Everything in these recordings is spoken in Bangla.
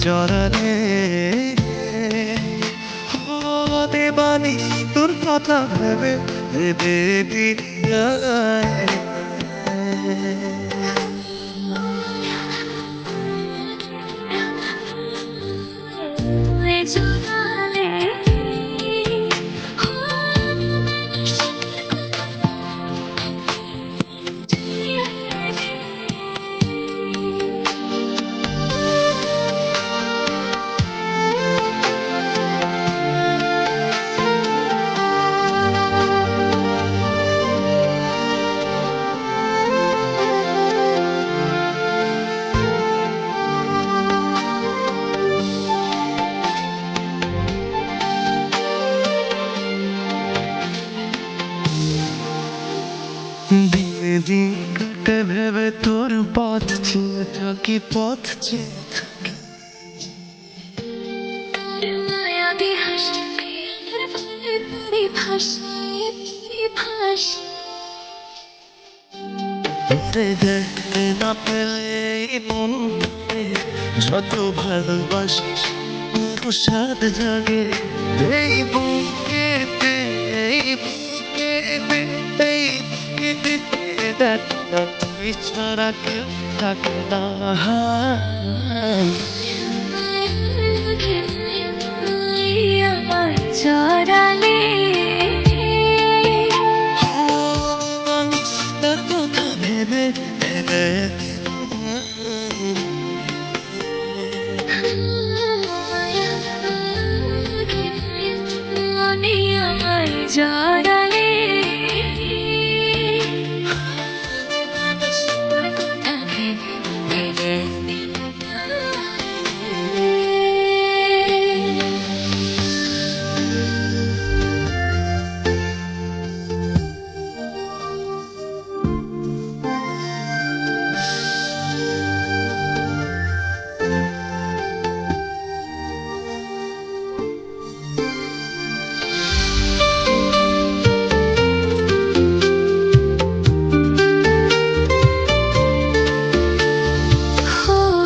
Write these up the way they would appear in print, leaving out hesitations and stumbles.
জড়ালে হতে বানি তোর কথা ভেবে ভেবে বিদায় দিনে দিন কাটে ভেবে তোর পথ চেয়ে থাকি পথ চেয়ে থাকি দেখতে না পেলে মন যত ভালোবাসিস প্রসাদ জাগে এই বুকেতে এই বুকেতে এই বুকেতে তুই ছাড়া কেউ থাকে না জড়ালে তোর কথা ভেবে ভেবে জড়ালে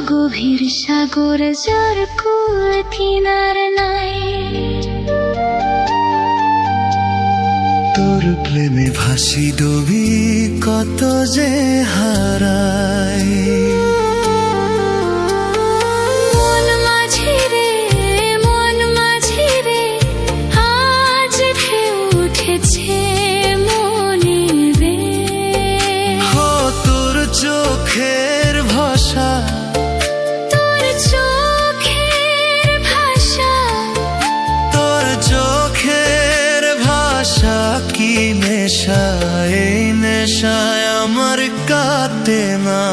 গভীর সাগর যার কুল কিনার নাই তোর প্রেমে ভাসি ডুবি কত যে হারাই মন মাঝি রে আজ ঢেউ উঠেছে মনে রে হো তোর চোখের ভাষা তোর চোখের ভাষা তোর চোখের ভাষা কি নেশা এই নেশায় আমার কাটে না